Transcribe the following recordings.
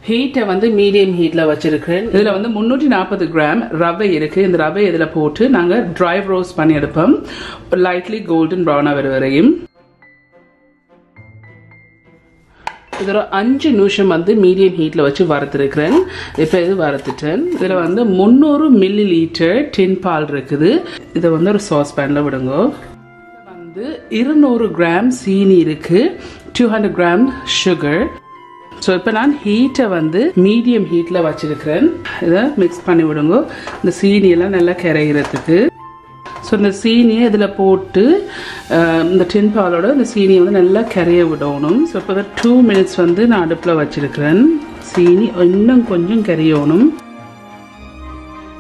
ஹீட்டை வந்து மீடியம் ஹீட்டில் வச்சிருக்கேன். இதில் வந்து 340 கிராம் ரவை இருக்குது. இந்த ரவை இதில் போட்டு நாங்கள் ட்ரை ரோஸ்ட் பண்ணி எடுப்போம், லைட்லி கோல்டன் ப்ரௌனாக வர வரையும். இதில் 5 நிமிஷம் வந்து மீடியம் ஹீட்டில் வச்சு வறுத்துருக்கிறேன். இப்போ இது வறுத்துட்டேன். இதில் வந்து 300 மில்லி லிட்டர் டின் பால் இருக்குது. இதை வந்து ஒரு சாஸ் பேனில் விடுங்க. வந்து 200 கிராம் சீனி இருக்குது, 200 கிராம் சுகர். ஸோ இப்போ நான் ஹீட்டை வந்து மீடியம் ஹீட்டில் வச்சிருக்கிறேன். இதை மிக்ஸ் பண்ணி விடுங்க, இந்த சீனியெல்லாம் நல்லா கரைகிறதுக்கு. ஸோ இந்த சீனியை இதில் போட்டு இந்த டின் பாலோட இந்த சீனியை வந்து நல்லா கரைய விடணும். ஸோ இப்போ 2 மினிட்ஸ் வந்து நான் அடுப்பில் வச்சிருக்கிறேன். சீனி இன்னும் கொஞ்சம் கரையணும்.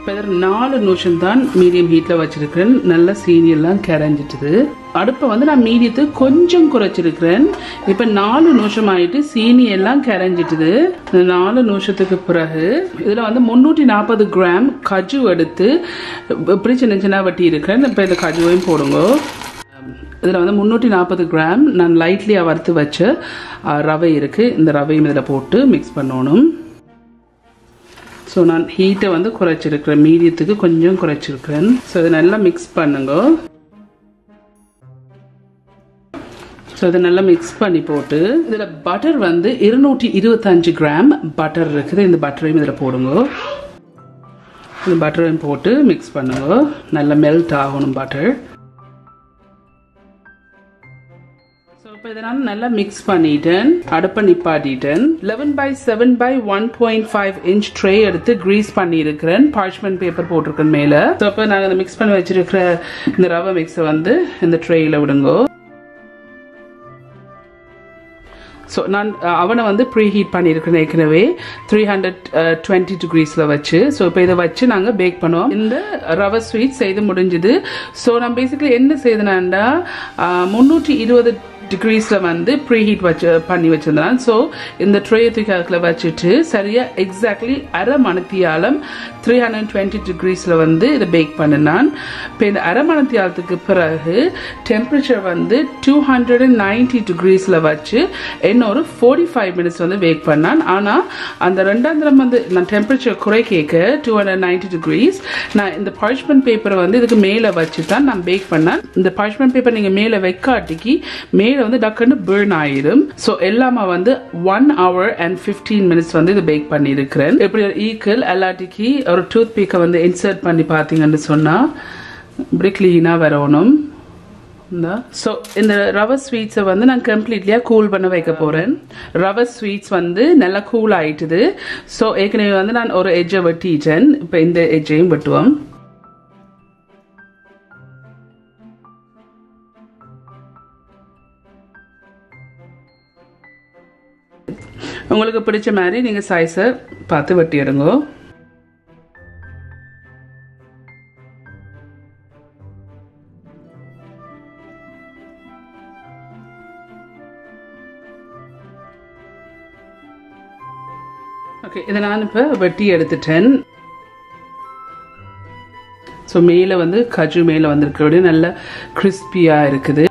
இப்போ 4 நிமிஷம் தான் மீடியம் ஹீட்டில் வச்சிருக்கிறேன். நல்லா சீனியெல்லாம் கரைஞ்சிட்டுது. அடுப்பை வந்து நான் மீடியத்துக்கு கொஞ்சம் குறைச்சிருக்கிறேன். இப்போ 4 நிமிஷம் ஆகிட்டு சீனி எல்லாம் கரைஞ்சிட்டுது. 4 நிமிஷத்துக்கு பிறகு இதில் வந்து 340 கிராம் கஜு எடுத்து இப்படி சின்ன சின்ன வட்டி இருக்கிறேன். இப்போ இந்த கஜுவையும் போடுங்க. இதில் வந்து 340 கிராம் நான் லைட்லியாக வறுத்து வச்ச ரவை இருக்குது. இந்த ரவையும் இதில் போட்டு மிக்ஸ் பண்ணணும். ஸோ நான் ஹீட்டை வந்து குறைச்சிருக்கிறேன், மீடியத்துக்கு கொஞ்சம் குறைச்சிருக்கிறேன். ஸோ இதை நல்லா மிக்ஸ் பண்ணுங்க. ஸோ இதை நல்லா மிக்ஸ் பண்ணி போட்டு இதில் பட்டர் வந்து 225 கிராம் பட்டர் இருக்குது. இந்த பட்டரையும் இதில் போடுங்க. இந்த பட்டரையும் போட்டு மிக்ஸ் பண்ணுங்க. நல்லா மெல்ட் ஆகணும் பட்டர். இப்போ இதை நான் நல்லா மிக்ஸ் பண்ணிட்டேன். அடுப்பை நிப்பாட்டிட்டேன். 11/7/1.5 இன்ச் ட்ரே எடுத்து கிரீஸ் பண்ணி இருக்கிறேன். பார்ச்மெண்ட் பேப்பர் போட்டிருக்கேன் மேலே. ஸோ இப்போ நாங்கள் அதை மிக்ஸ் பண்ணி வச்சிருக்கிற இந்த ரவை மிக்ஸை வந்து இந்த ட்ரேயில் விடுங்க. ஸோ நான் அவனை வந்து ப்ரீ ஹீட் பண்ணியிருக்கிறேன் ஏற்கனவே 320 டிகிரிஸில் வச்சு. ஸோ இப்போ இதை வச்சு நாங்கள் பேக் பண்ணுவோம். இந்த ரவை ஸ்வீட் செய்து முடிஞ்சுது. ஸோ நான் பேசிக்கலி என்ன செய்தேனாண்டா 320 டிகிரிஸில் வந்து ப்ரீ ஹீட் பண்ணி வச்சிருந்தேன். ஸோ இந்த ட்ரே தூக்கி அதில் வச்சுட்டு சரியாக எக்ஸாக்ட்லி அரை மணித்தியாலம் 320 டிகிரிஸில் வந்து இதை பேக் பண்ணினான். இப்போ இந்த அரை மணித்தியாலத்துக்கு பிறகு டெம்பரேச்சர் வந்து 290 டிகிரிஸில் வச்சு இன்னொரு 45 மினிட்ஸ் வந்து பேக் பண்ணான். ஆனால் அந்த 2ஆம் தரம் வந்து நான் டெம்பரேச்சர் குறை கேட்க 290 டிகிரிஸ் நான் இந்த பார்ச்மெண்ட் பேப்பரை வந்து இதுக்கு மேலே வச்சு தான் நான் பேக் பண்ணேன். இந்த பார்ச்மெண்ட் பேப்பர் நீங்கள் மேலே வைக்காட்டிக்கு மேலே வந்து டக்குன்னு பர்ன் ஆயிடும். ஸோ எல்லாமே வந்து 1 hour and 15 மினிட்ஸ் வந்து இது பேக் பண்ணி இருக்கிறேன். எப்படி ஒரு ஈக்குவல் எல்லாட்டிக்கு ஒரு டூத் பீக்கை வந்து இன்சர்ட் பண்ணி பார்த்தீங்கன்னு சொன்னால் இப்படி கிளீனாக வரணும். ஸோ இந்த ரவை ஸ்வீட்ஸை வந்து நான் கம்ப்ளீட்லியாக கூல் பண்ண வைக்க போகிறேன். ரவை ஸ்வீட்ஸ் வந்து நல்லா கூல் ஆயிட்டுது. ஸோ ஏற்கனவே வந்து நான் ஒரு எட்ஜை வெட்டிட்டேன். இப்போ இந்த எட்ஜையும் வெட்டுவோம். உங்களுக்கு பிடிச்ச மாதிரி நீங்கள் சைஸை பார்த்து வெட்டி எடுங்க. ஓகே, இதை நான் இப்போ வெட்டி எடுத்துட்டேன். ஸோ மேலே வந்து கஜு மேலே வந்திருக்கிறோட நல்ல கிறிஸ்பியாக இருக்குது.